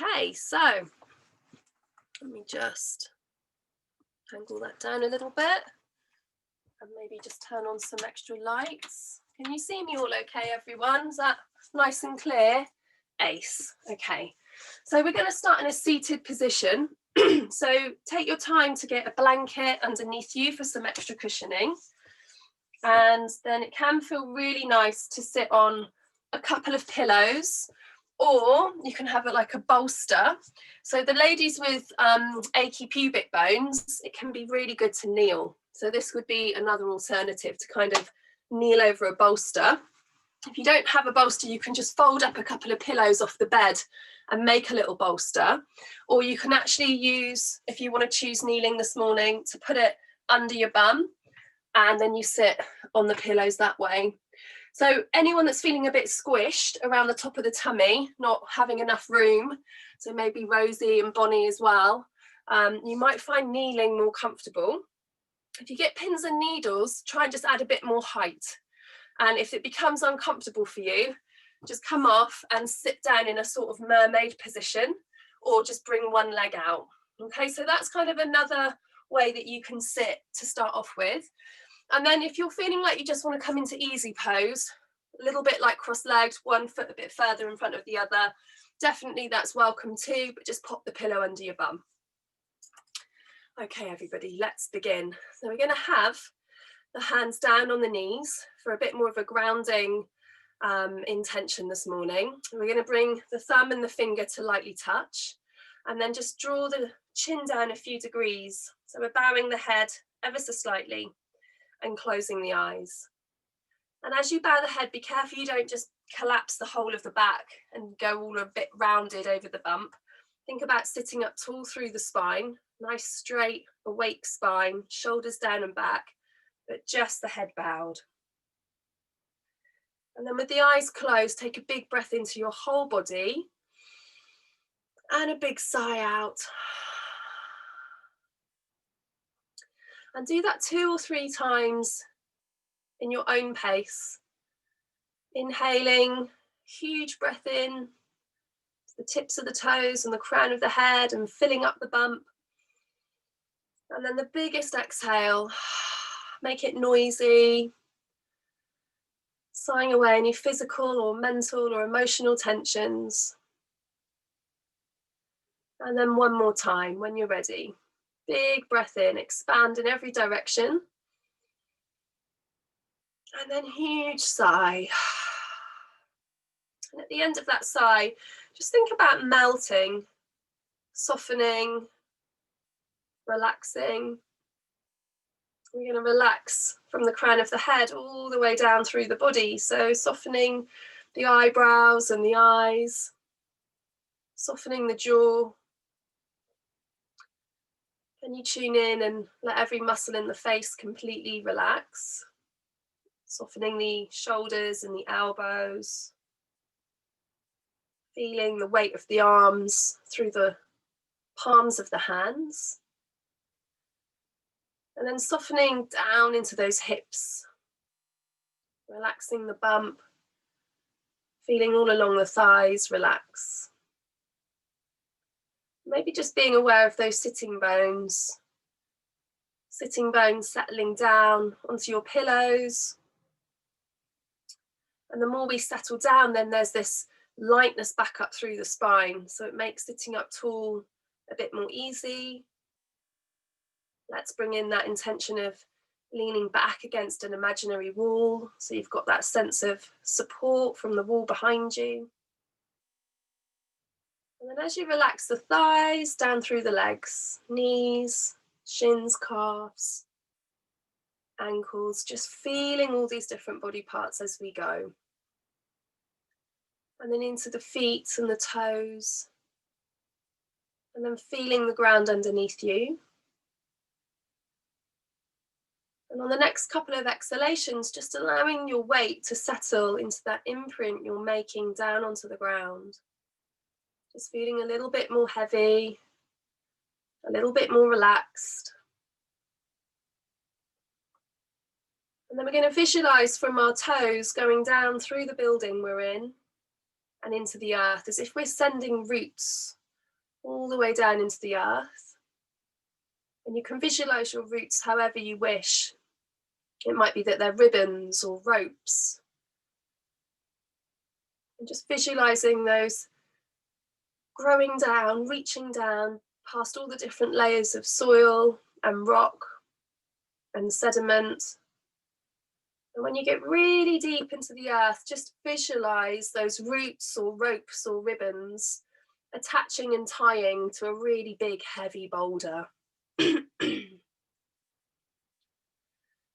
Okay, so let me just angle that down a little bit and maybe just turn on some extra lights. Can you see me all okay, everyone? Is that nice and clear? Ace. Okay, so we're going to start in a seated position. So take your time to get a blanket underneath you for some extra cushioning. And then it can feel really nice to sit on a couple of pillows, or you can have it like a bolster. So the ladies with achy pubic bones, it can be really good to kneel. So this would be another alternative, to kind of kneel over a bolster. If you don't have a bolster, you can just fold up a couple of pillows off the bed and make a little bolster. Or you can actually use, if you want to choose kneeling this morning, to put it under your bum, and then you sit on the pillows that way. So anyone that's feeling a bit squished around the top of the tummy, not having enough room, so maybe Rosie and Bonnie as well, you might find kneeling more comfortable. If you get pins and needles, try and just add a bit more height. And if it becomes uncomfortable for you, just come off and sit down in a sort of mermaid position, or just bring one leg out. Okay, so that's kind of another way that you can sit to start off with. And then if you're feeling like you just want to come into easy pose, a little bit like cross-legged, one foot a bit further in front of the other, definitely that's welcome too, but just pop the pillow under your bum. Okay, everybody, let's begin. So we're going to have the hands down on the knees for a bit more of a grounding intention this morning. We're going to bring the thumb and the finger to lightly touch, and then just draw the chin down a few degrees. So we're bowing the head ever so slightly and closing the eyes. And as you bow the head, be careful you don't just collapse the whole of the back and go all a bit rounded over the bump. Think about sitting up tall through the spine, nice straight awake spine, shoulders down and back, but just the head bowed. And then with the eyes closed, take a big breath into your whole body and a big sigh out. And do that 2 or 3 times in your own pace. Inhaling, huge breath in, to the tips of the toes and the crown of the head, and filling up the bump. And then the biggest exhale, make it noisy, sighing away any physical or mental or emotional tensions. And then one more time when you're ready. Big breath in, expand in every direction. And then huge sigh. And at the end of that sigh, just think about melting, softening, relaxing. We're going to relax from the crown of the head all the way down through the body. So softening the eyebrows and the eyes, softening the jaw. Can you tune in and let every muscle in the face completely relax? Softening the shoulders and the elbows. Feeling the weight of the arms through the palms of the hands. And then softening down into those hips. Relaxing the bump. Feeling all along the thighs relax. Maybe just being aware of those sitting bones settling down onto your pillows. And the more we settle down, then there's this lightness back up through the spine. So it makes sitting up tall a bit more easy. Let's bring in that intention of leaning back against an imaginary wall. So you've got that sense of support from the wall behind you. And then as you relax the thighs down through the legs, knees, shins, calves, ankles, just feeling all these different body parts as we go. And then into the feet and the toes. And then feeling the ground underneath you. And on the next couple of exhalations, just allowing your weight to settle into that imprint you're making down onto the ground. Just feeling a little bit more heavy, a little bit more relaxed. And then we're going to visualize from our toes going down through the building we're in and into the earth, as if we're sending roots all the way down into the earth. And you can visualize your roots however you wish. It might be that they're ribbons or ropes. And just visualizing those growing down, reaching down past all the different layers of soil and rock and sediment. And when you get really deep into the earth, just visualize those roots or ropes or ribbons attaching and tying to a really big, heavy boulder.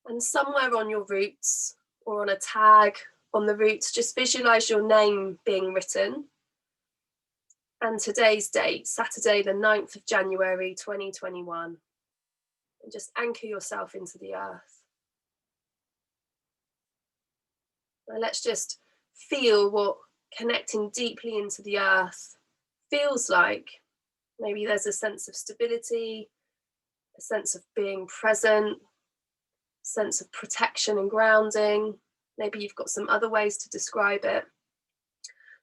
And somewhere on your roots or on a tag on the roots, just visualize your name being written. And today's date, Saturday, the 9th of January, 2021. And just anchor yourself into the earth. Now let's just feel what connecting deeply into the earth feels like. Maybe there's a sense of stability, a sense of being present, a sense of protection and grounding. Maybe you've got some other ways to describe it.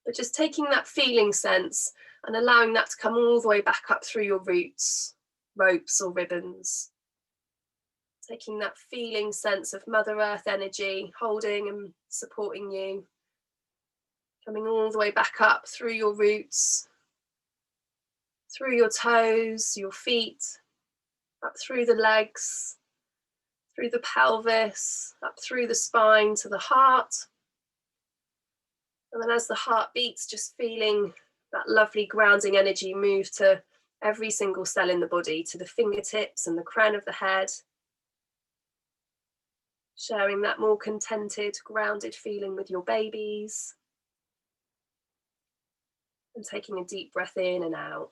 But just taking that feeling sense and allowing that to come all the way back up through your roots, ropes or ribbons. Taking that feeling sense of Mother Earth energy, holding and supporting you. Coming all the way back up through your roots, through your toes, your feet, up through the legs, through the pelvis, up through the spine to the heart. And then as the heart beats, just feeling that lovely grounding energy move to every single cell in the body, to the fingertips and the crown of the head. Sharing that more contented, grounded feeling with your babies. And taking a deep breath in and out.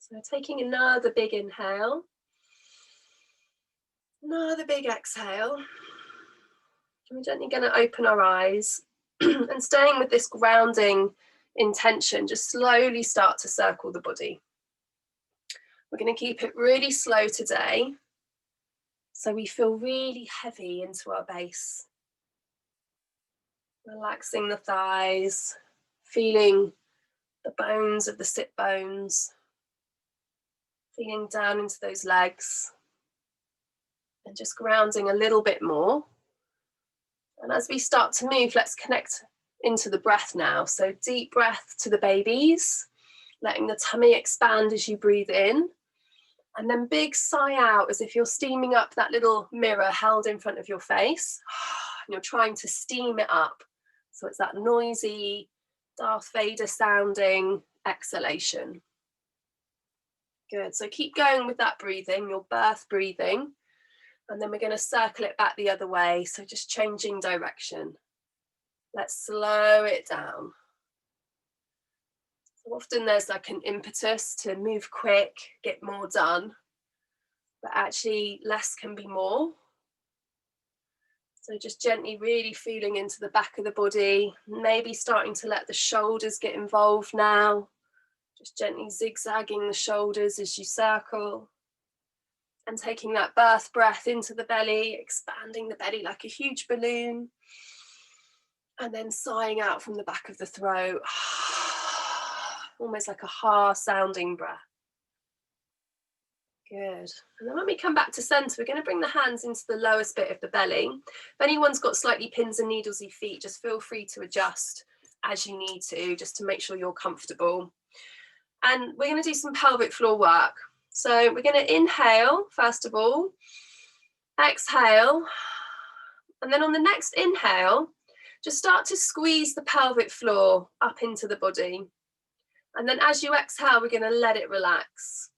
So taking another big inhale. Another big exhale. And we're gently going to open our eyes and staying with this grounding intention, just slowly start to circle the body. We're going to keep it really slow today, so we feel really heavy into our base. Relaxing the thighs, feeling the bones of the sit bones, feeling down into those legs, and just grounding a little bit more. And as we start to move, let's connect into the breath now. So deep breath to the babies, letting the tummy expand as you breathe in. And then big sigh out as if you're steaming up that little mirror held in front of your face. And you're trying to steam it up. So it's that noisy, Darth Vader sounding exhalation. Good, so keep going with that breathing, your birth breathing. And then we're going to circle it back the other way. So just changing direction. Let's slow it down. So often there's like an impetus to move quick, get more done. But actually less can be more. So just gently really feeling into the back of the body. Maybe starting to let the shoulders get involved now. Just gently zigzagging the shoulders as you circle. And taking that birth breath into the belly, expanding the belly like a huge balloon. And then sighing out from the back of the throat. Almost like a ha sounding breath. Good. And then when we come back to center, we're going to bring the hands into the lowest bit of the belly. If anyone's got slightly pins and needlesy feet, just feel free to adjust as you need to, just to make sure you're comfortable. And we're going to do some pelvic floor work. So we're going to inhale, first of all, exhale, and then on the next inhale, just start to squeeze the pelvic floor up into the body. And then as you exhale, we're going to let it relax.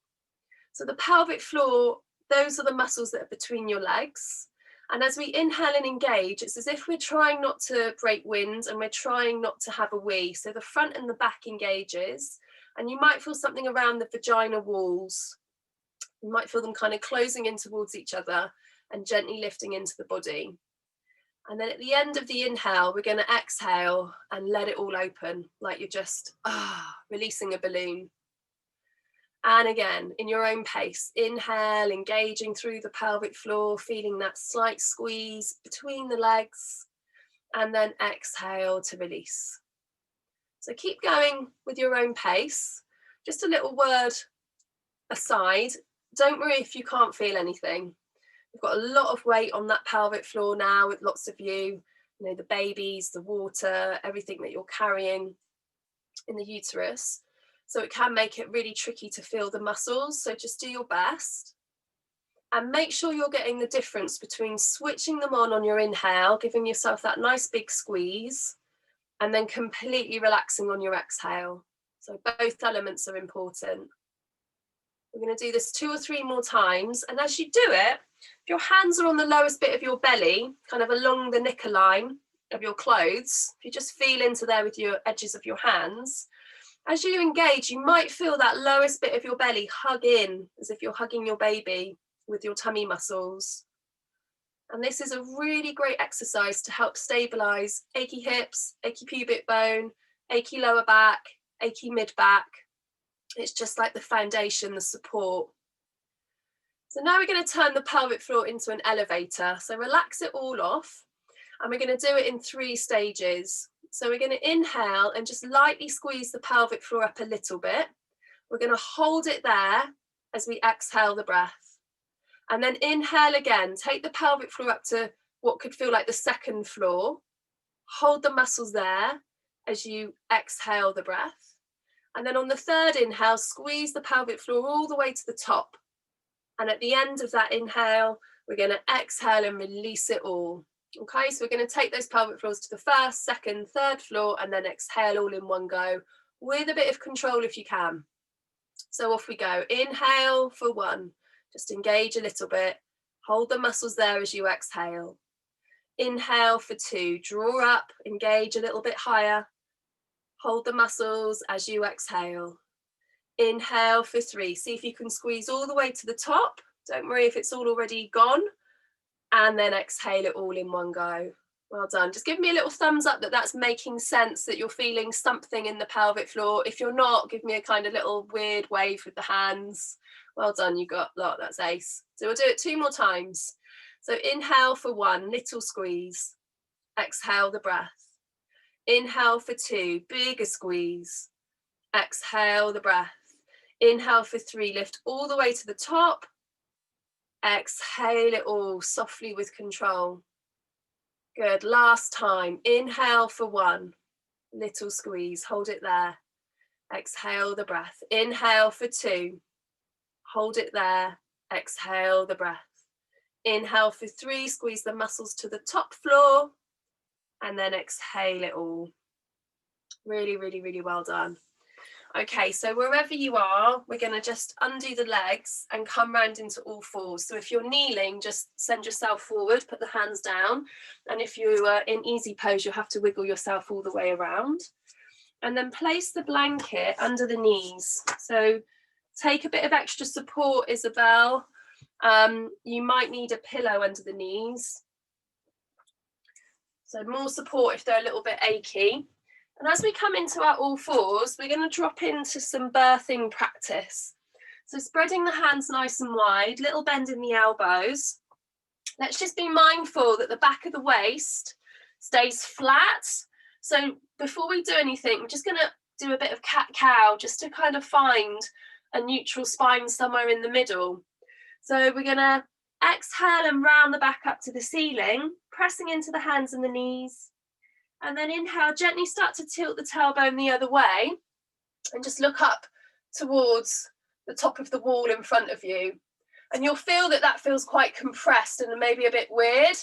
So the pelvic floor, those are the muscles that are between your legs. And as we inhale and engage, it's as if we're trying not to break wind and we're trying not to have a wee. So the front and the back engages, and you might feel something around the vagina walls. You might feel them kind of closing in towards each other and gently lifting into the body. And then at the end of the inhale, we're going to exhale and let it all open, like you're just releasing a balloon. And again, in your own pace, inhale, engaging through the pelvic floor, feeling that slight squeeze between the legs. and then exhale to release. So keep going with your own pace. Just a little word aside, don't worry if you can't feel anything. We've got a lot of weight on that pelvic floor now with lots of you know, the babies, the water, everything that you're carrying in the uterus. So it can make it really tricky to feel the muscles. So just do your best. And make sure you're getting the difference between switching them on your inhale, giving yourself that nice big squeeze, and then completely relaxing on your exhale. So both elements are important. We're going to do this 2 or 3 more times. And as you do it, if your hands are on the lowest bit of your belly, kind of along the knicker line of your clothes, if you just feel into there with your edges of your hands, as you engage, you might feel that lowest bit of your belly hug in, as if you're hugging your baby with your tummy muscles. And this is a really great exercise to help stabilize achy hips, achy pubic bone, achy lower back, achy mid back. It's just like the foundation, the support. So now we're going to turn the pelvic floor into an elevator. So relax it all off, and we're going to do it in 3 stages. So we're going to inhale and just lightly squeeze the pelvic floor up a little bit. We're going to hold it there as we exhale the breath. And then inhale again, take the pelvic floor up to what could feel like the 2nd floor. Hold the muscles there as you exhale the breath. And then on the 3rd inhale, squeeze the pelvic floor all the way to the top. And at the end of that inhale, we're going to exhale and release it all. Okay, so we're going to take those pelvic floors to the 1st, 2nd, 3rd floor, and then exhale all in one go with a bit of control if you can. So off we go. Inhale for 1. Just engage a little bit. Hold the muscles there as you exhale. Inhale for 2. Draw up, engage a little bit higher. Hold the muscles as you exhale. Inhale for 3. See if you can squeeze all the way to the top. Don't worry if it's all already gone. And then exhale it all in one go. Well done. Just give me a little thumbs up that that's making sense, that you're feeling something in the pelvic floor. If you're not, give me a kind of little weird wave with the hands. Well done, you got a lot, that's ace. So we'll do it 2 more times. So inhale for 1, little squeeze. Exhale the breath. Inhale for 2, bigger squeeze. Exhale the breath. Inhale for 3, lift all the way to the top. Exhale it all softly with control. Good, last time. Inhale for 1, little squeeze, hold it there. Exhale the breath. Inhale for 2, hold it there. Exhale the breath. Inhale for 3, squeeze the muscles to the top floor, and then exhale it all. Really, really, really well done. Okay, so wherever you are, we're going to just undo the legs and come round into all 4s. So if you're kneeling, just send yourself forward, put the hands down. And if you are in easy pose, you'll have to wiggle yourself all the way around. And then place the blanket under the knees. So take a bit of extra support, Isabel. You might need a pillow under the knees. So more support if they're a little bit achy. And as we come into our all 4s, we're going to drop into some birthing practice. So spreading the hands nice and wide, little bend in the elbows. Let's just be mindful that the back of the waist stays flat. So before we do anything, we're just going to do a bit of cat-cow just to kind of find a neutral spine somewhere in the middle. So we're going to exhale and round the back up to the ceiling, pressing into the hands and the knees. And then inhale, gently start to tilt the tailbone the other way and just look up towards the top of the wall in front of you. And you'll feel that that feels quite compressed and maybe a bit weird.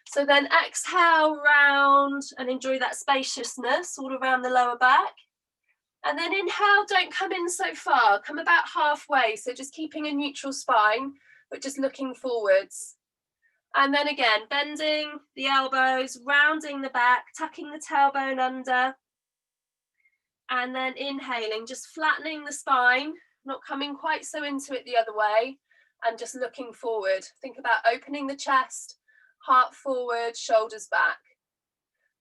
So then exhale, round, and enjoy that spaciousness all around the lower back. And then inhale, don't come in so far, come about halfway. So just keeping a neutral spine, but just looking forwards. And then again, bending the elbows, rounding the back, tucking the tailbone under. And then inhaling, just flattening the spine, not coming quite so into it the other way, and just looking forward. Think about opening the chest, heart forward, shoulders back.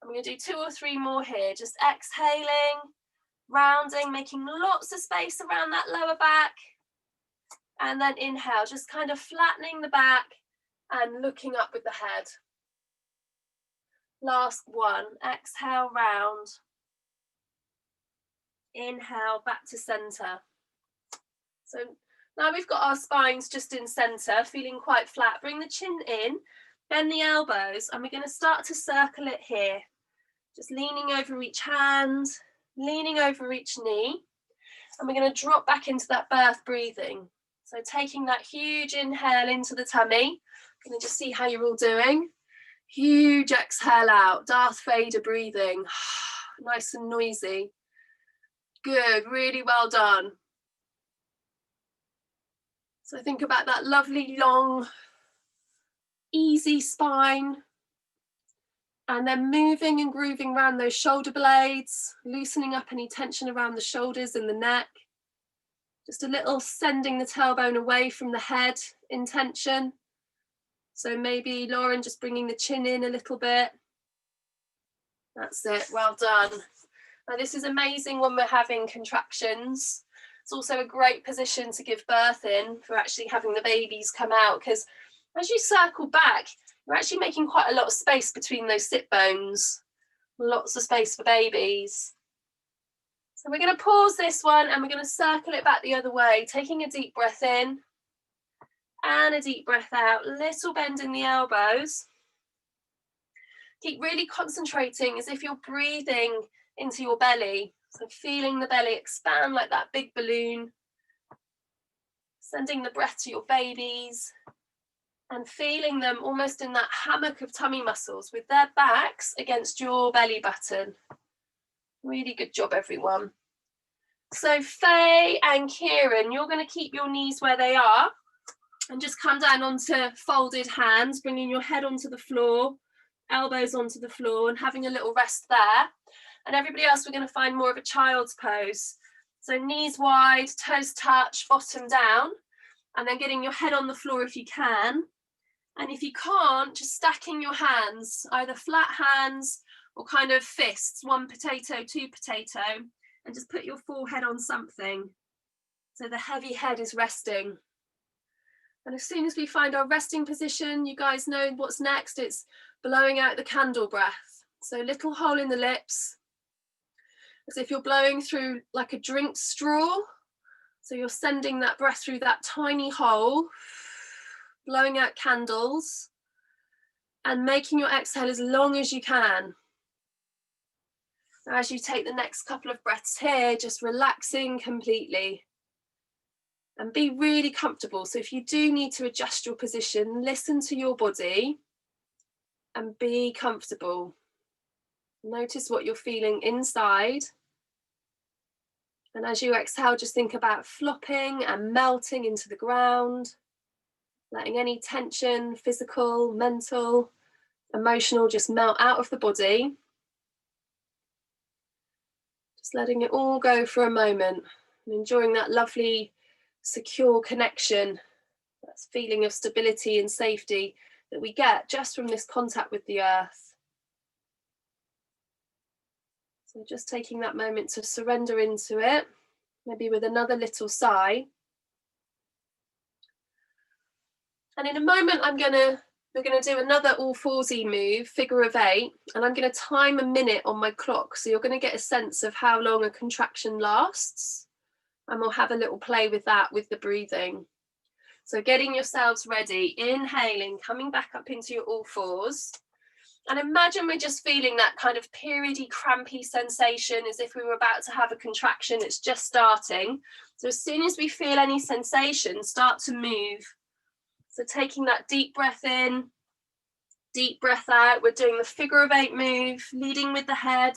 I'm going to do 2 or 3 more here. Just exhaling, rounding, making lots of space around that lower back. And then inhale, just kind of flattening the back and looking up with the head. Last one. Exhale, round. Inhale, back to center. So now we've got our spines just in center, feeling quite flat. Bring the chin in, bend the elbows, and we're going to start to circle it here. Just leaning over each hand, leaning over each knee, and we're going to drop back into that birth breathing. So taking that huge inhale into the tummy. Going to just see how you're all doing. Huge exhale out, Darth Vader breathing. Nice and noisy. Good, really well done. So think about that lovely, long, easy spine. And then moving and grooving around those shoulder blades, loosening up any tension around the shoulders and the neck. Just a little sending the tailbone away from the head in tension. So maybe Lauren just bringing the chin in a little bit. That's it, well done. Now this is amazing when we're having contractions. It's also a great position to give birth in for actually having the babies come out, because as you circle back, you're actually making quite a lot of space between those sit bones. Lots of space for babies. So we're going to pause this one and we're going to circle it back the other way, taking a deep breath in and a deep breath out. Little bend in the elbows. Keep really concentrating as if you're breathing into your belly. So feeling the belly expand like that big balloon. Sending the breath to your babies and feeling them almost in that hammock of tummy muscles with their backs against your belly button. Really good job, everyone. So Faye and Kieran, you're going to keep your knees where they are and just come down onto folded hands, bringing your head onto the floor, elbows onto the floor, and having a little rest there. And everybody else, we're going to find more of a child's pose. So knees wide, toes touch, bottom down, and then getting your head on the floor if you can. And if you can't, just stacking your hands, either flat hands or kind of fists, one potato, two potato, and just put your forehead on something. So the heavy head is resting. And as soon as we find our resting position, you guys know what's next. It's blowing out the candle breath. So little hole in the lips, as if you're blowing through like a drink straw. So you're sending that breath through that tiny hole, blowing out candles, and making your exhale as long as you can. Now, as you take the next couple of breaths here, just relaxing completely and be really comfortable. So if you do need to adjust your position, listen to your body and be comfortable. Notice what you're feeling inside. And as you exhale, just think about flopping and melting into the ground, letting any tension, physical, mental, emotional, just melt out of the body. Just letting it all go for a moment and enjoying that lovely, secure connection, that feeling of stability and safety that we get just from this contact with the earth. So just taking that moment to surrender into it, maybe with another little sigh. And in a moment, we're going to do another all-4-y move, figure of 8, and I'm going to time a minute on my clock. So you're going to get a sense of how long a contraction lasts. And we'll have a little play with that with the breathing. So getting yourselves ready, inhaling, coming back up into your all-4s. And imagine we're just feeling that kind of periody, crampy sensation as if we were about to have a contraction. It's just starting. So as soon as we feel any sensation, start to move. So taking that deep breath in, deep breath out. We're doing the figure of 8 move, leading with the head,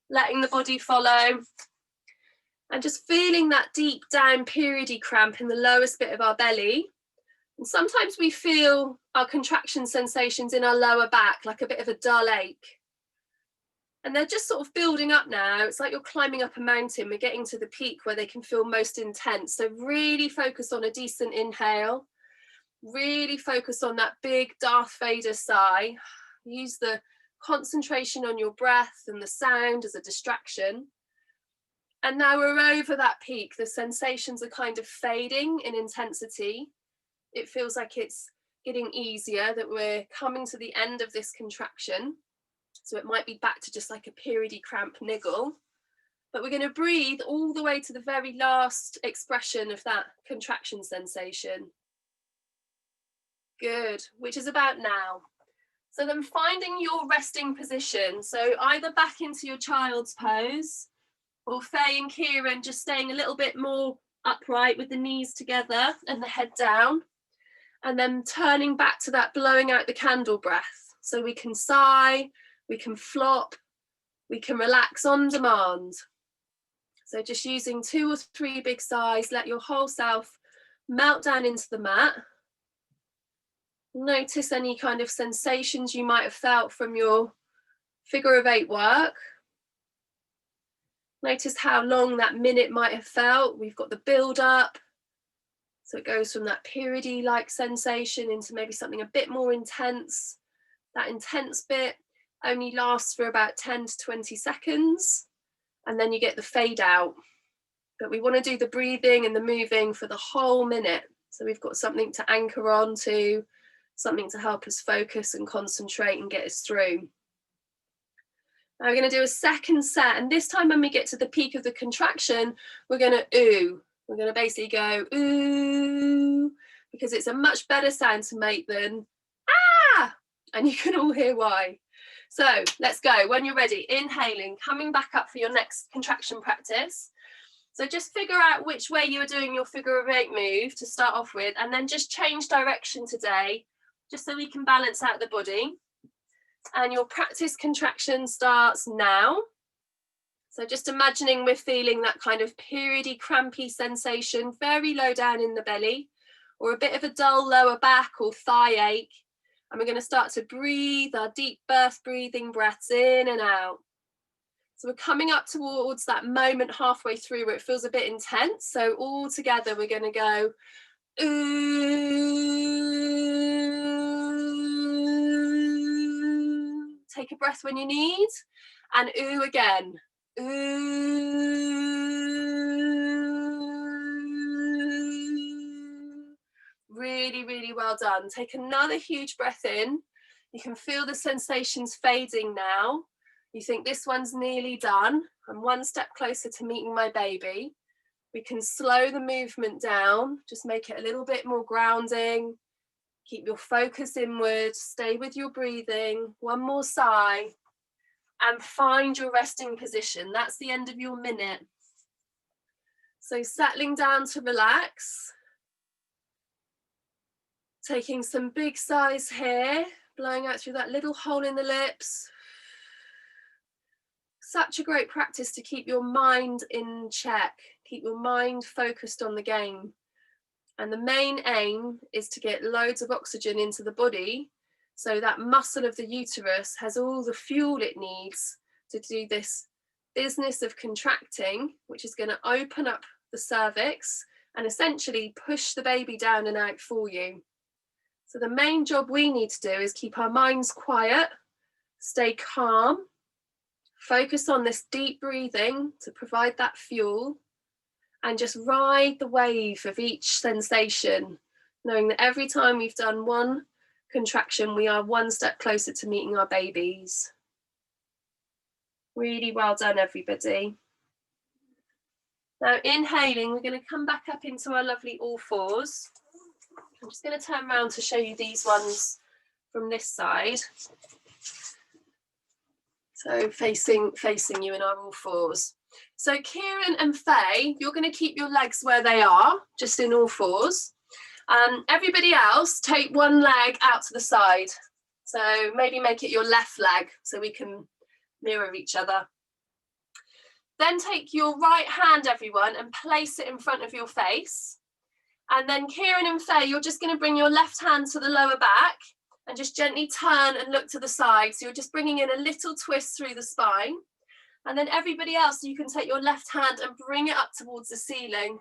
letting the body follow. And just feeling that deep down periody cramp in the lowest bit of our belly. And sometimes we feel our contraction sensations in our lower back, like a bit of a dull ache. And they're just sort of building up now. It's like you're climbing up a mountain. We're getting to the peak where they can feel most intense. So really focus on a decent inhale. Really focus on that big Darth Vader sigh. Use the concentration on your breath and the sound as a distraction. And now we're over that peak. The sensations are kind of fading in intensity. It feels like it's getting easier, that we're coming to the end of this contraction. So it might be back to just like a periody cramp niggle, but we're going to breathe all the way to the very last expression of that contraction sensation. Good, which is about now. So then finding your resting position. So either back into your child's pose, or Faye and Kieran just staying a little bit more upright with the knees together and the head down. And then turning back to that blowing out the candle breath. So we can sigh, we can flop, we can relax on demand. So just using 2 or 3 big sighs, let your whole self melt down into the mat. Notice any kind of sensations you might have felt from your figure of 8 work. Notice how long that minute might have felt. We've got the build up. So it goes from that periody-like sensation into maybe something a bit more intense. That intense bit only lasts for about 10 to 20 seconds. And then you get the fade out. But we want to do the breathing and the moving for the whole minute. So we've got something to anchor on to, something to help us focus and concentrate and get us through. Now we're going to do a second set, and this time when we get to the peak of the contraction, we're going to ooh. We're going to basically go ooh, because it's a much better sound to make than ah, and you can all hear why. So let's go. When you're ready, inhaling, coming back up for your next contraction practice. So just figure out which way you are doing your figure of 8 move to start off with, and then just change direction today, just so we can balance out the body. And your practice contraction starts now. So just imagining we're feeling that kind of periody crampy sensation, very low down in the belly, or a bit of a dull lower back or thigh ache. And we're going to start to breathe our deep birth breathing breaths in and out. So we're coming up towards that moment halfway through where it feels a bit intense. So all together we're going to go ooh. Take a breath when you need, and ooh again. Ooh. Really, really well done. Take another huge breath in. You can feel the sensations fading now. You think this one's nearly done. I'm one step closer to meeting my baby. We can slow the movement down, just make it a little bit more grounding. Keep your focus inward, stay with your breathing. One more sigh, and find your resting position. That's the end of your minute. So settling down to relax. Taking some big sighs here, blowing out through that little hole in the lips. Such a great practice to keep your mind in check, keep your mind focused on the game. And the main aim is to get loads of oxygen into the body, so that muscle of the uterus has all the fuel it needs to do this business of contracting, which is going to open up the cervix and essentially push the baby down and out for you. So the main job we need to do is keep our minds quiet, stay calm, focus on this deep breathing to provide that fuel, and just ride the wave of each sensation, knowing that every time we've done one contraction, we are one step closer to meeting our babies. Really well done, everybody. Now, inhaling, we're going to come back up into our lovely all fours. I'm just going to turn around to show you these ones from this side. So facing you in our all fours. So Kieran and Faye, you're going to keep your legs where they are, just in all fours. Everybody else, take one leg out to the side. So maybe make it your left leg so we can mirror each other. Then take your right hand, everyone, and place it in front of your face. And then Kieran and Faye, you're just going to bring your left hand to the lower back and just gently turn and look to the side. So you're just bringing in a little twist through the spine. And then everybody else, you can take your left hand and bring it up towards the ceiling,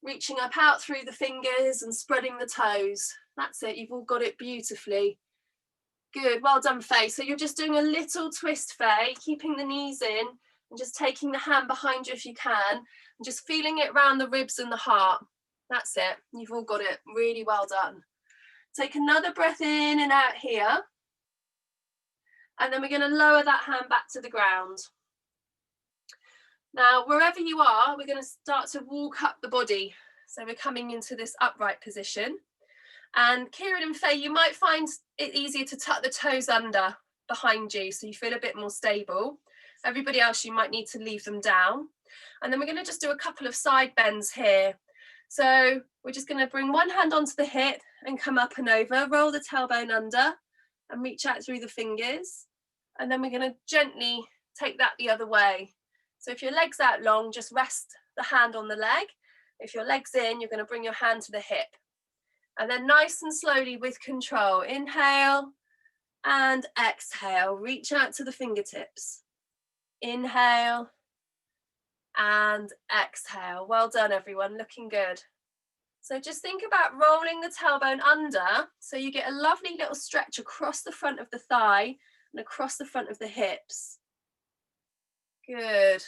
reaching up out through the fingers and spreading the toes. That's it, you've all got it beautifully. Good, well done, Faye. So you're just doing a little twist, Faye, keeping the knees in and just taking the hand behind you if you can, and just feeling it around the ribs and the heart. That's it, you've all got it, really well done. Take another breath in and out here. And then we're going to lower that hand back to the ground. Now, wherever you are, we're going to start to walk up the body. So we're coming into this upright position. And Kieran and Faye, you might find it easier to tuck the toes under behind you so you feel a bit more stable. Everybody else, you might need to leave them down. And then we're going to just do a couple of side bends here. So we're just going to bring one hand onto the hip and come up and over, roll the tailbone under and reach out through the fingers. And then we're going to gently take that the other way. So if your leg's out long, just rest the hand on the leg. If your leg's in, you're going to bring your hand to the hip. And then nice and slowly with control, inhale and exhale. Reach out to the fingertips. Inhale and exhale. Well done, everyone. Looking good. So just think about rolling the tailbone under so you get a lovely little stretch across the front of the thigh and across the front of the hips. Good.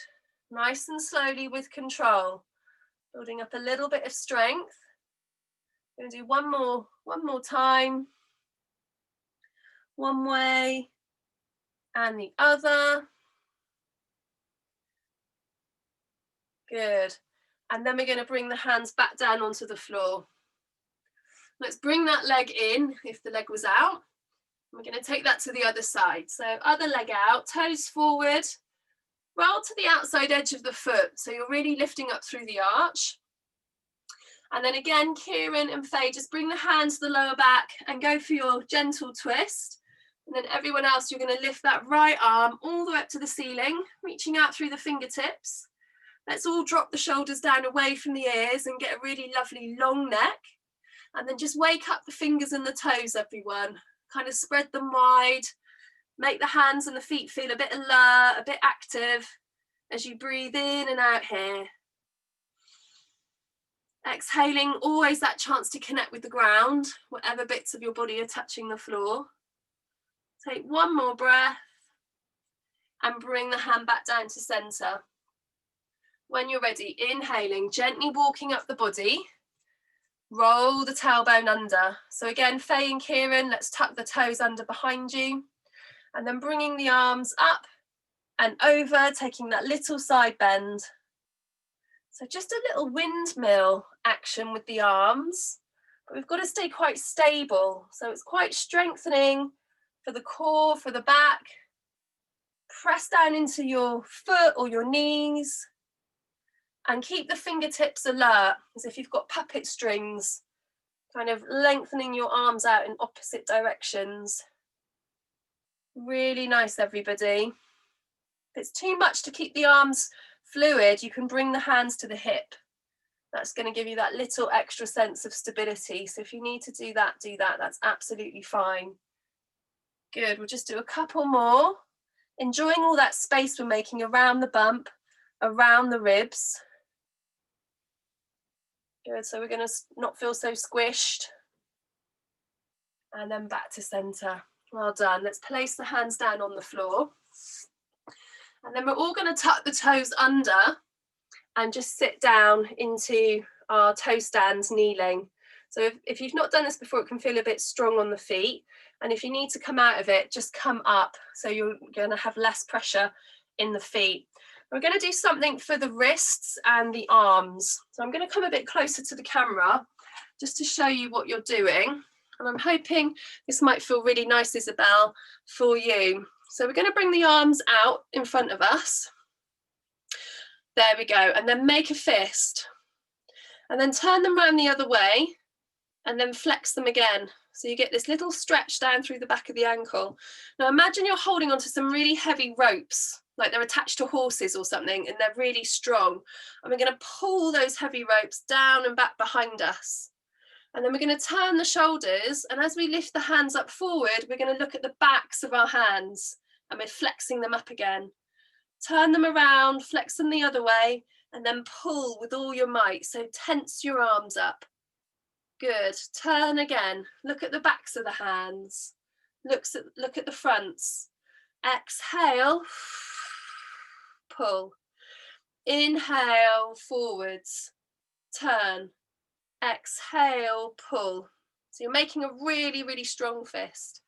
Nice and slowly with control. Building up a little bit of strength. We're going to do one more time. One way and the other. Good. And then we're going to bring the hands back down onto the floor. Let's bring that leg in if the leg was out. We're going to take that to the other side. So other leg out, toes forward, roll to the outside edge of the foot. So you're really lifting up through the arch. And then again, Kieran and Faye, just bring the hands to the lower back and go for your gentle twist. And then everyone else, you're going to lift that right arm all the way up to the ceiling, reaching out through the fingertips. Let's all drop the shoulders down away from the ears and get a really lovely long neck. And then just wake up the fingers and the toes, everyone. Kind of spread them wide. Make the hands and the feet feel a bit alert, a bit active as you breathe in and out here. Exhaling, always that chance to connect with the ground, whatever bits of your body are touching the floor. Take one more breath and bring the hand back down to center. When you're ready, inhaling, gently walking up the body, roll the tailbone under. So again, Faye and Kieran, let's tuck the toes under behind you, and then bringing the arms up and over, taking that little side bend. So just a little windmill action with the arms, but we've got to stay quite stable. So it's quite strengthening for the core, for the back. Press down into your foot or your knees and keep the fingertips alert as if you've got puppet strings, kind of lengthening your arms out in opposite directions. Really nice, everybody. If it's too much to keep the arms fluid, you can bring the hands to the hip. That's going to give you that little extra sense of stability. So if you need to do that, that's absolutely fine. Good, we'll just do a couple more. Enjoying all that space we're making around the bump, around the ribs. Good, so we're going to not feel so squished. And then back to center. Well done. Let's place the hands down on the floor. And then we're all going to tuck the toes under and just sit down into our toe stands kneeling. So if you've not done this before, it can feel a bit strong on the feet. And if you need to come out of it, just come up. So you're going to have less pressure in the feet. We're going to do something for the wrists and the arms. So I'm going to come a bit closer to the camera just to show you what you're doing. And I'm hoping this might feel really nice, Isabel, for you. So we're going to bring the arms out in front of us. There we go. And then make a fist. And then turn them around the other way and then flex them again. So you get this little stretch down through the back of the ankle. Now imagine you're holding onto some really heavy ropes, like they're attached to horses or something, and they're really strong. And we're going to pull those heavy ropes down and back behind us. And then we're going to turn the shoulders. And as we lift the hands up forward, we're going to look at the backs of our hands and we're flexing them up again. Turn them around, flex them the other way, and then pull with all your might. So tense your arms up. Good. Turn again. Look at the backs of the hands. Look at the fronts. Exhale. Pull. Inhale, forwards. Turn. Exhale, pull. So you're making a really, really strong fist.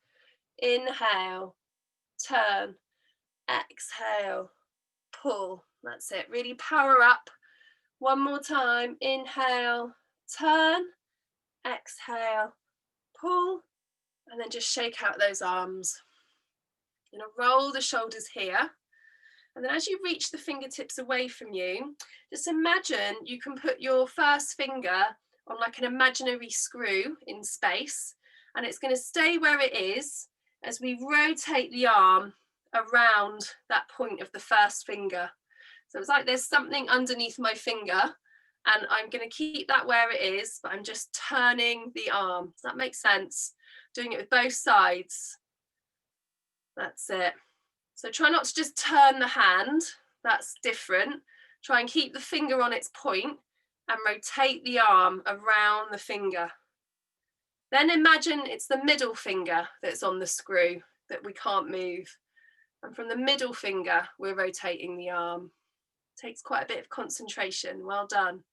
Inhale. turn, exhale, pull. That's it. Really power up. One more time. Inhale, turn, exhale, pull, and then just shake out those arms. You're going to roll the shoulders here. And then as you reach the fingertips away from you, just imagine you can put your first finger on like an imaginary screw in space, and it's going to stay where it is as we rotate the arm around that point of the first finger. So it's like there's something underneath my finger, and I'm going to keep that where it is, but I'm just turning the arm. Does that make sense? Doing it with both sides. That's it. So try not to just turn the hand. That's different. Try and keep the finger on its point and rotate the arm around the finger. Then imagine it's the middle finger that's on the screw that we can't move. And from the middle finger, we're rotating the arm. Takes quite a bit of concentration. Well done.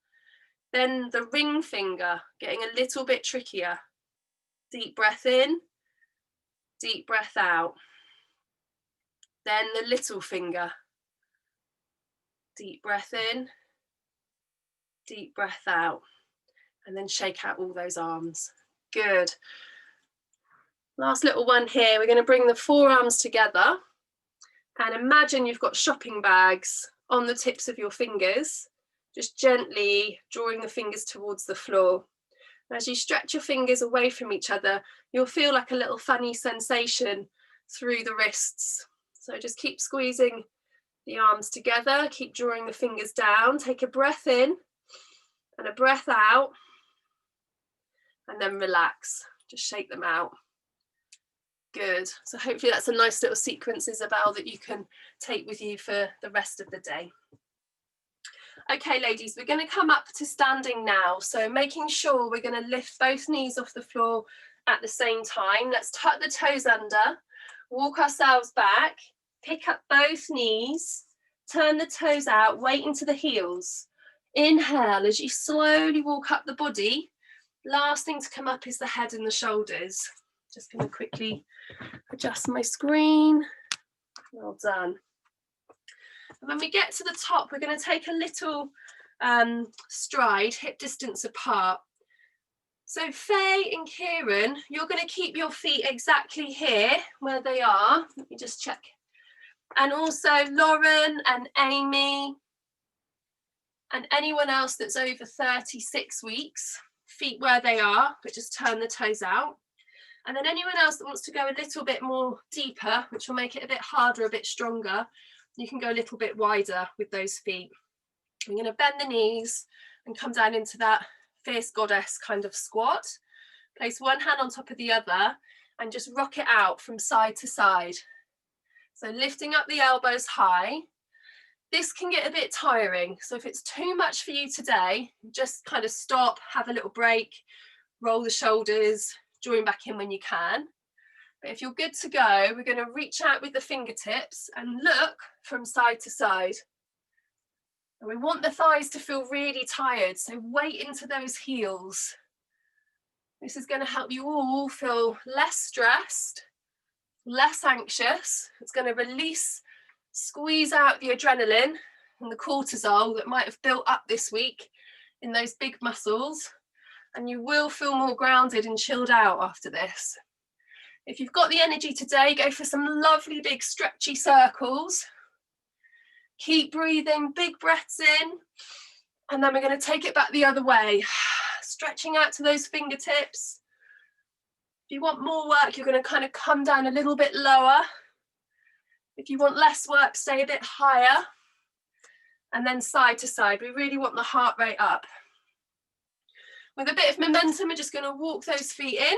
Then the ring finger, getting a little bit trickier. Deep breath in, deep breath out. Then the little finger. Deep breath in, deep breath out. And then shake out all those arms. Good. Last little one here. We're going to bring the forearms together. And imagine you've got shopping bags on the tips of your fingers. Just gently drawing the fingers towards the floor. As you stretch your fingers away from each other, you'll feel like a little funny sensation through the wrists. So just keep squeezing the arms together, keep drawing the fingers down, take a breath in and a breath out, and then relax, just shake them out. Good. So hopefully that's a nice little sequence, Isabel, that you can take with you for the rest of the day. Okay, ladies, we're going to come up to standing now. So making sure we're going to lift both knees off the floor at the same time. Let's tuck the toes under, walk ourselves back, pick up both knees, turn the toes out, weight into the heels. Inhale as you slowly walk up the body. Last thing to come up is the head and the shoulders. Just going to quickly adjust my screen. Well done. And when we get to the top, we're going to take a little stride, hip distance apart. So Faye and Kieran, you're going to keep your feet exactly here where they are. Let me just check. And also Lauren and Amy and anyone else that's over 36 weeks, feet where they are, but just turn the toes out. And then anyone else that wants to go a little bit more deeper, which will make it a bit harder, a bit stronger, you can go a little bit wider with those feet. I'm going to bend the knees and come down into that fierce goddess kind of squat. Place one hand on top of the other and just rock it out from side to side. So lifting up the elbows high. This can get a bit tiring. So if it's too much for you today, just kind of stop, have a little break, roll the shoulders, join back in when you can. But if you're good to go, we're going to reach out with the fingertips and look from side to side. And we want the thighs to feel really tired, so weight into those heels. This is going to help you all feel less stressed, less anxious. It's going to release, squeeze out the adrenaline and the cortisol that might have built up this week in those big muscles. And you will feel more grounded and chilled out after this. If you've got the energy today, go for some lovely big stretchy circles. Keep breathing, big breaths in. And then we're going to take it back the other way. Stretching out to those fingertips. If you want more work, you're going to kind of come down a little bit lower. If you want less work, stay a bit higher. And then side to side. We really want the heart rate up. With a bit of momentum, we're just going to walk those feet in.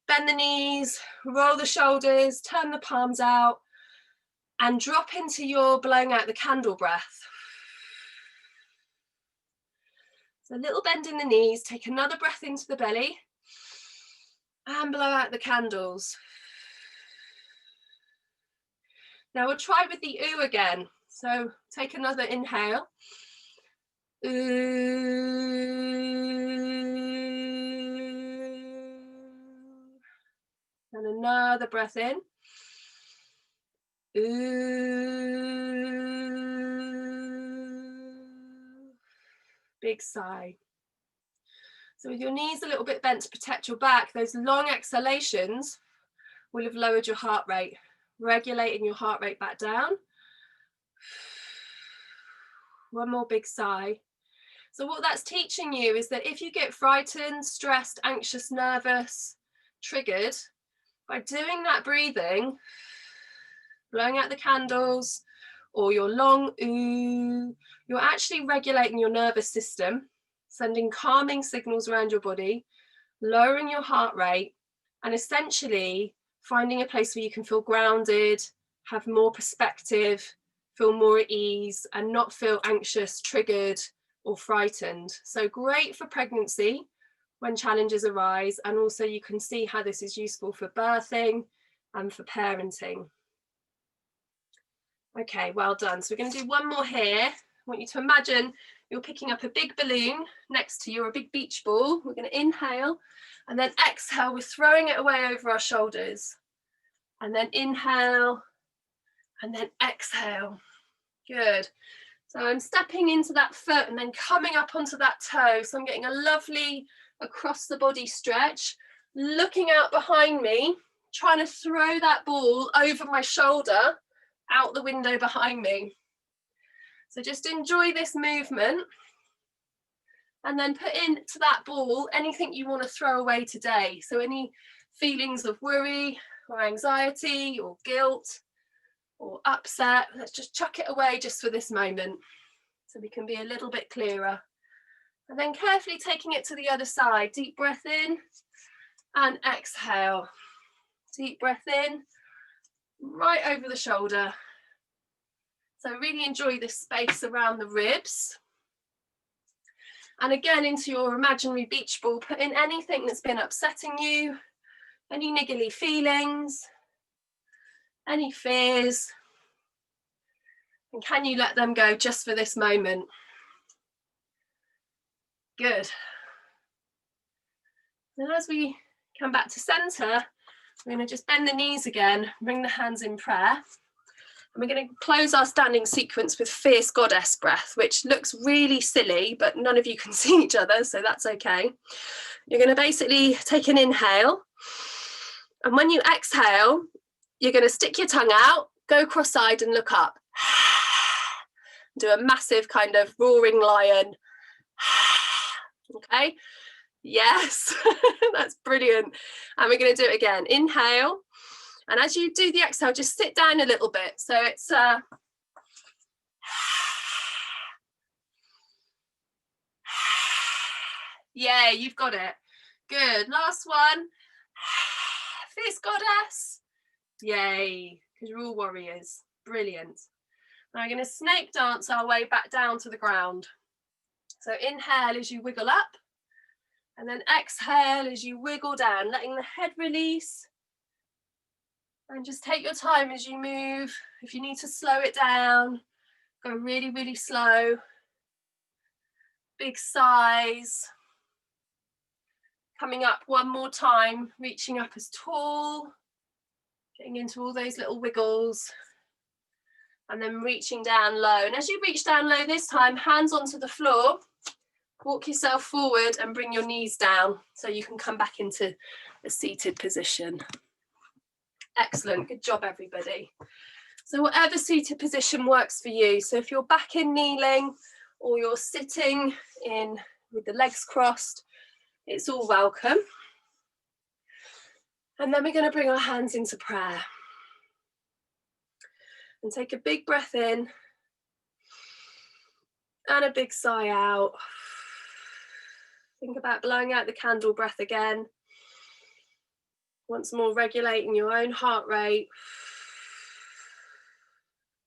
Bend the knees, roll the shoulders, turn the palms out, and drop into your blowing out the candle breath. So a little bend in the knees, take another breath into the belly, and blow out the candles. Now we'll try with the ooh again. So take another inhale. Ooh. And another breath in. Ooh. Big sigh. So with your knees a little bit bent to protect your back, those long exhalations will have lowered your heart rate, regulating your heart rate back down. One more big sigh. So what that's teaching you is that if you get frightened, stressed, anxious, nervous, triggered, by doing that breathing, blowing out the candles, or your long ooh, you're actually regulating your nervous system, sending calming signals around your body, lowering your heart rate, and essentially finding a place where you can feel grounded, have more perspective, feel more at ease, and not feel anxious, triggered, or frightened. So great for pregnancy when challenges arise, and also you can see how this is useful for birthing and for parenting. Okay, well done. So we're going to do one more here. I want you to imagine you're picking up a big balloon next to you, or a big beach ball. We're going to inhale, and then exhale. We're throwing it away over our shoulders. And then inhale, and then exhale. Good. So I'm stepping into that foot and then coming up onto that toe. So I'm getting a lovely across the body stretch, looking out behind me, trying to throw that ball over my shoulder, out the window behind me. So just enjoy this movement, and then put into that ball anything you want to throw away today. So any feelings of worry or anxiety or guilt or upset, let's just chuck it away just for this moment so we can be a little bit clearer. And then carefully taking it to the other side. Deep breath in and exhale. Deep breath in, right over the shoulder. So really enjoy this space around the ribs. And again, into your imaginary beach ball, put in anything that's been upsetting you, any niggly feelings, any fears, and can you let them go just for this moment? Good. Then as we come back to center, we're going to just bend the knees again, bring the hands in prayer. And we're going to close our standing sequence with Fiece Goddess breath, which looks really silly, but none of you can see each other, so that's okay. You're going to basically take an inhale, and when you exhale, you're going to stick your tongue out, go cross-eyed and look up. Do a massive kind of roaring lion. Okay, yes, that's brilliant. And we're going to do it again. Inhale, and as you do the exhale, just sit down a little bit. So it's yeah, you've got it. Good. Last one. Fiece Goddess. Yay, because you're all warriors. Brilliant. Now we're going to snake dance our way back down to the ground. So inhale as you wiggle up, and then exhale as you wiggle down, letting the head release. And just take your time as you move. If you need to slow it down, go really, really slow. Big sighs. Coming up one more time, reaching up as tall, getting into all those little wiggles, and then reaching down low. And as you reach down low this time, hands onto the floor, walk yourself forward and bring your knees down so you can come back into a seated position. Excellent, good job everybody. So whatever seated position works for you. So if you're back in kneeling or you're sitting in with the legs crossed, it's all welcome. And then we're going to bring our hands into prayer. And take a big breath in and a big sigh out. Think about blowing out the candle breath again. Once more, regulating your own heart rate.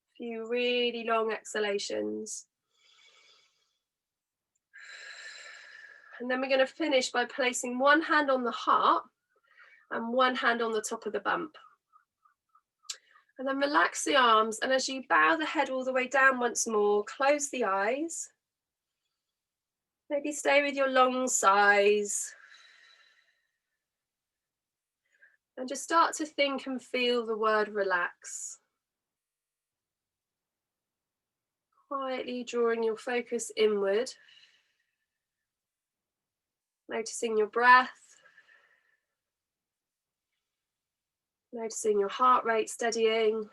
A few really long exhalations. And then we're going to finish by placing one hand on the heart and one hand on the top of the bump. And then relax the arms, and as you bow the head all the way down once more, close the eyes. Maybe stay with your long sighs. And just start to think and feel the word relax. Quietly drawing your focus inward. Noticing your breath. Noticing your heart rate steadying.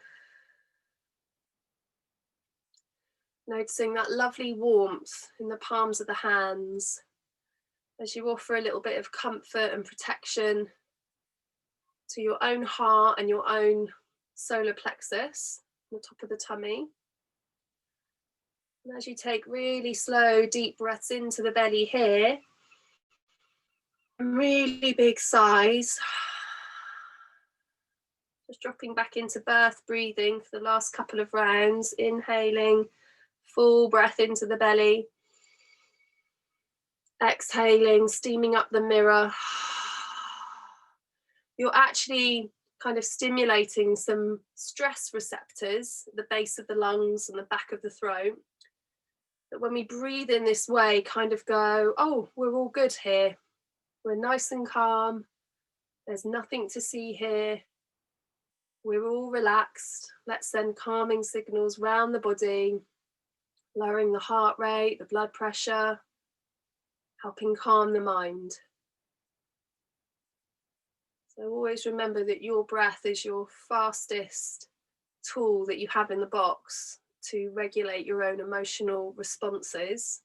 Noticing that lovely warmth in the palms of the hands as you offer a little bit of comfort and protection to your own heart and your own solar plexus, the top of the tummy. And as you take really slow, deep breaths into the belly here, really big sighs. Just dropping back into birth breathing for the last couple of rounds, inhaling, full breath into the belly. Exhaling, steaming up the mirror. You're actually kind of stimulating some stress receptors at the base of the lungs and the back of the throat. That when we breathe in this way, kind of go, oh, we're all good here. We're nice and calm. There's nothing to see here. We're all relaxed. Let's send calming signals round the body, lowering the heart rate, the blood pressure, helping calm the mind. So always remember that your breath is your fastest tool that you have in the box to regulate your own emotional responses.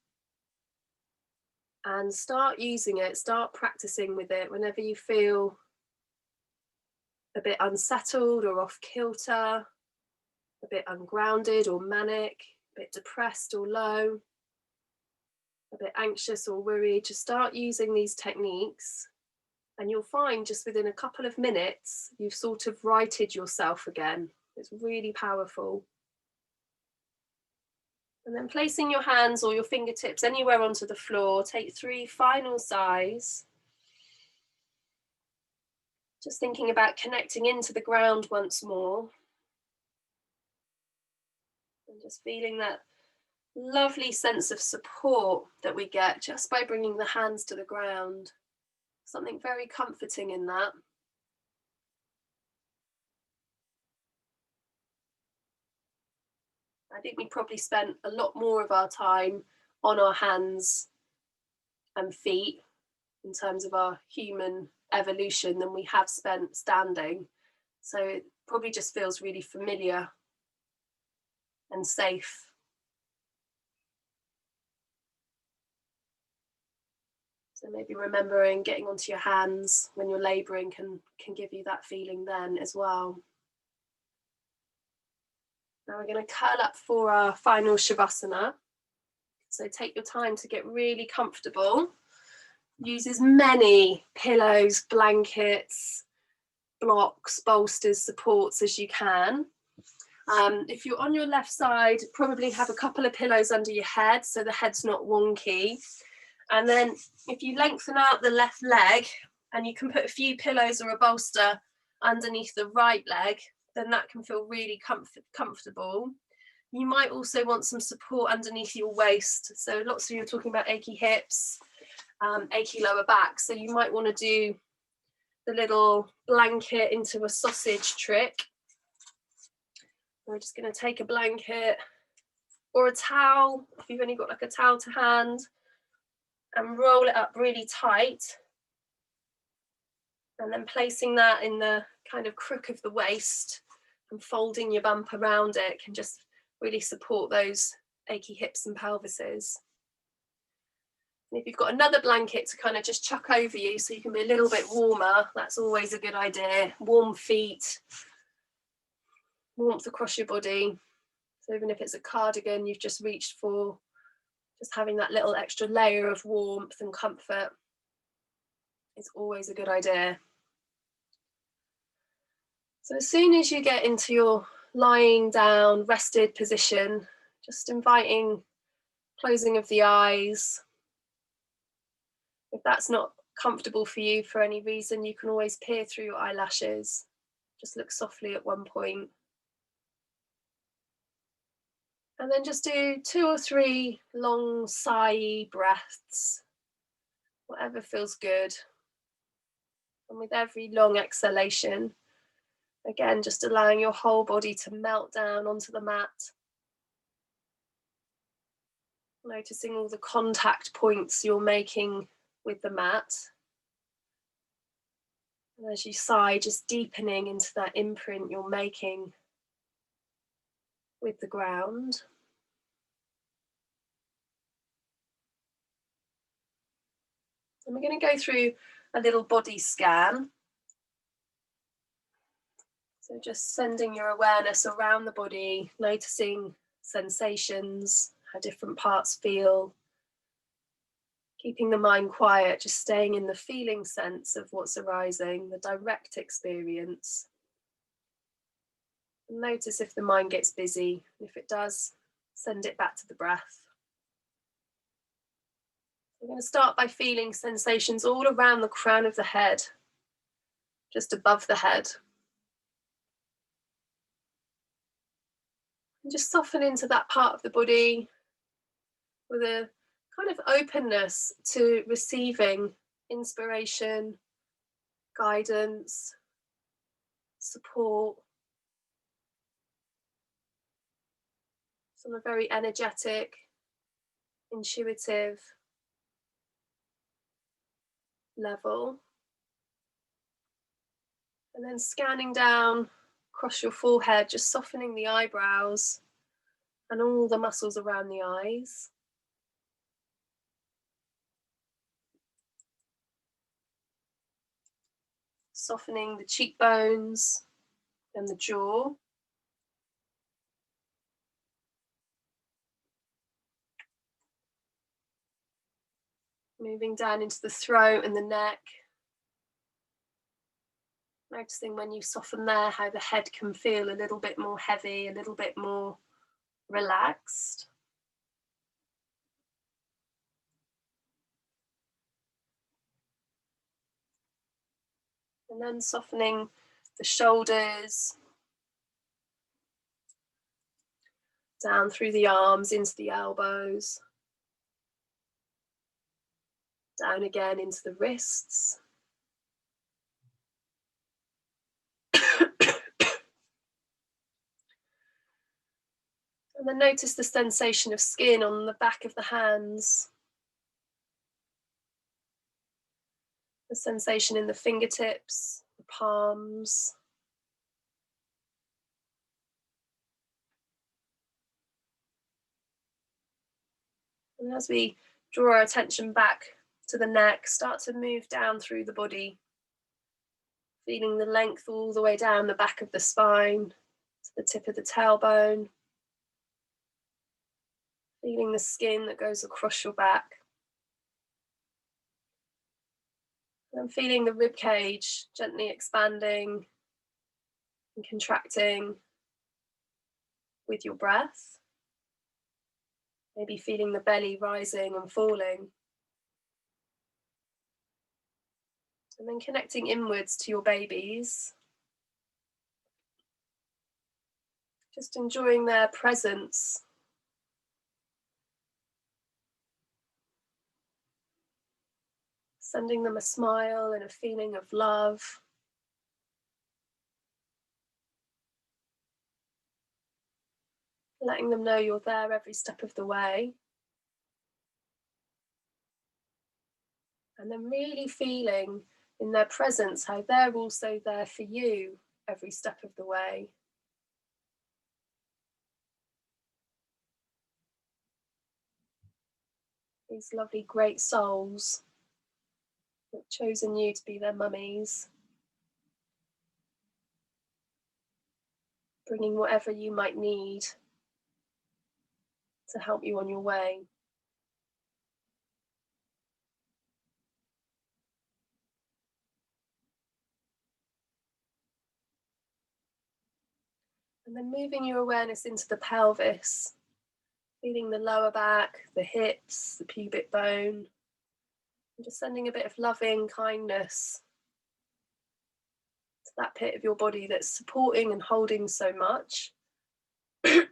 And start using it, start practicing with it whenever you feel a bit unsettled or off kilter, a bit ungrounded or manic, a bit depressed or low, a bit anxious or worried. Just start using these techniques and you'll find just within a couple of minutes, you've sort of righted yourself again. It's really powerful. And then placing your hands or your fingertips anywhere onto the floor, take 3 final sighs. Just thinking about connecting into the ground once more. And just feeling that lovely sense of support that we get just by bringing the hands to the ground. Something very comforting in that. I think we probably spent a lot more of our time on our hands and feet in terms of our human evolution than we have spent standing. So it probably just feels really familiar and safe. So maybe remembering getting onto your hands when you're labouring can give you that feeling then as well. Now we're going to curl up for our final Shavasana. So take your time to get really comfortable. Use as many pillows, blankets, blocks, bolsters, supports as you can. If you're on your left side, probably have a couple of pillows under your head so the head's not wonky. And then if you lengthen out the left leg and you can put a few pillows or a bolster underneath the right leg, then that can feel really comfortable. You might also want some support underneath your waist. So lots of you are talking about achy hips, achy lower back. So you might want to do the little blanket into a sausage trick. We're just going to take a blanket or a towel, if you've only got like a towel to hand, and roll it up really tight. And then placing that in the kind of crook of the waist and folding your bump around it can just really support those achy hips and pelvises. And if you've got another blanket to kind of just chuck over you so you can be a little bit warmer, that's always a good idea. Warm feet, warmth across your body. So even if it's a cardigan you've just reached for, just having that little extra layer of warmth and comfort is always a good idea. So as soon as you get into your lying down, rested position, just inviting closing of the eyes. If that's not comfortable for you for any reason, you can always peer through your eyelashes. Just look softly at one point. And then just do 2 or 3 long sigh breaths, whatever feels good. And with every long exhalation, again, just allowing your whole body to melt down onto the mat. Noticing all the contact points you're making with the mat. And as you sigh, just deepening into that imprint you're making with the ground. And we're going to go through a little body scan. So just sending your awareness around the body, noticing sensations, how different parts feel. Keeping the mind quiet, just staying in the feeling sense of what's arising, the direct experience. And notice if the mind gets busy. If it does, send it back to the breath. We're going to start by feeling sensations all around the crown of the head, just above the head. And just soften into that part of the body with a kind of openness to receiving inspiration, guidance, support. So on a very energetic, intuitive level. And then scanning down across your forehead, just softening the eyebrows and all the muscles around the eyes. Softening the cheekbones and the jaw. Moving down into the throat and the neck. Noticing when you soften there how the head can feel a little bit more heavy, a little bit more relaxed. And then softening the shoulders, down through the arms into the elbows, down again into the wrists. And then notice the sensation of skin on the back of the hands. The sensation in the fingertips, the palms. And as we draw our attention back to the neck, start to move down through the body, feeling the length all the way down the back of the spine, to the tip of the tailbone. Feeling the skin that goes across your back. And feeling the rib cage gently expanding and contracting with your breath. Maybe feeling the belly rising and falling. And then connecting inwards to your babies. Just enjoying their presence. Sending them a smile and a feeling of love. Letting them know you're there every step of the way. And then really feeling in their presence how they're also there for you every step of the way. These lovely great souls that have chosen you to be their mummies. Bringing whatever you might need to help you on your way. And then moving your awareness into the pelvis, feeling the lower back, the hips, the pubic bone, and just sending a bit of loving kindness to that bit of your body that's supporting and holding so much. And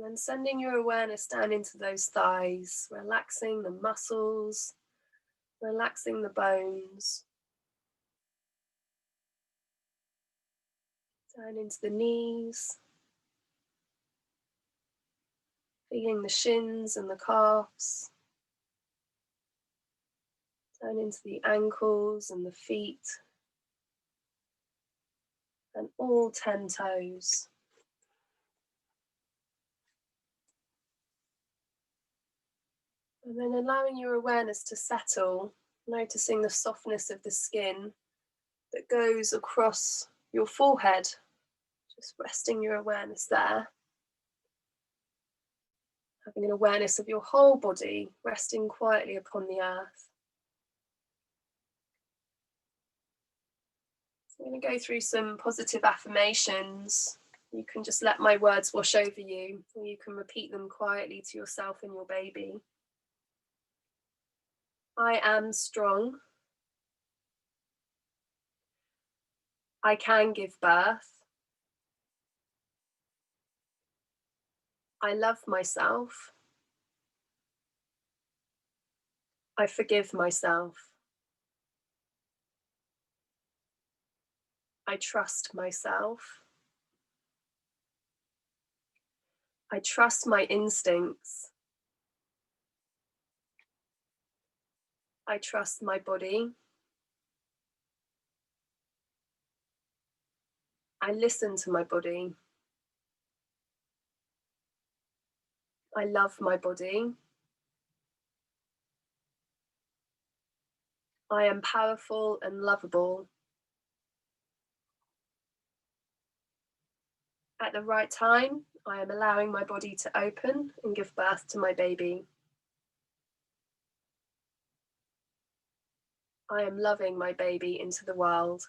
then sending your awareness down into those thighs, relaxing the muscles, relaxing the bones. Down into the knees. Feeling the shins and the calves. Down into the ankles and the feet. And all 10 toes. And then allowing your awareness to settle, noticing the softness of the skin that goes across your forehead. Just resting your awareness there. Having an awareness of your whole body, resting quietly upon the earth. I'm going to go through some positive affirmations. You can just let my words wash over you, or you can repeat them quietly to yourself and your baby. I am strong. I can give birth. I love myself. I forgive myself. I trust myself. I trust my instincts. I trust my body. I listen to my body. I love my body. I am powerful and lovable. At the right time, I am allowing my body to open and give birth to my baby. I am loving my baby into the world.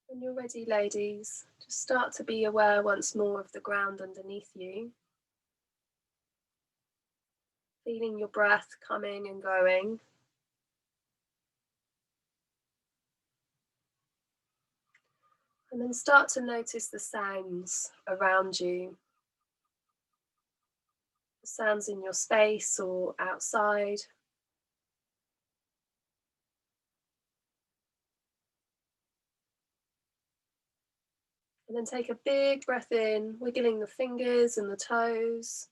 When you're ready, ladies, just start to be aware once more of the ground underneath you. Feeling your breath coming and going. And then start to notice the sounds around you. The sounds in your space or outside. And then take a big breath in, wiggling the fingers and the toes.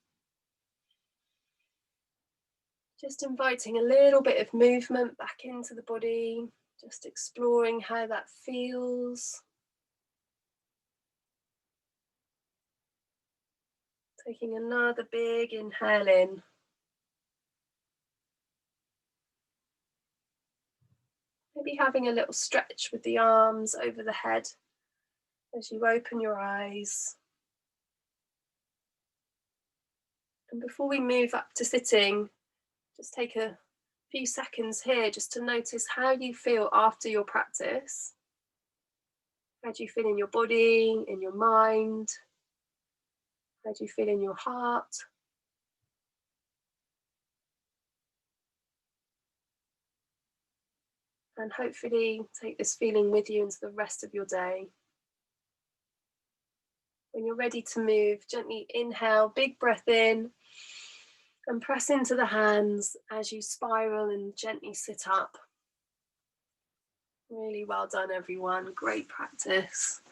Just inviting a little bit of movement back into the body, just exploring how that feels. Taking another big inhale in. Maybe having a little stretch with the arms over the head as you open your eyes. And before we move up to sitting, just take a few seconds here just to notice how you feel after your practice. How do you feel in your body, in your mind? How do you feel in your heart? And hopefully take this feeling with you into the rest of your day. When you're ready to move, gently inhale, big breath in, and press into the hands as you spiral and gently sit up. Really well done, everyone. Great practice.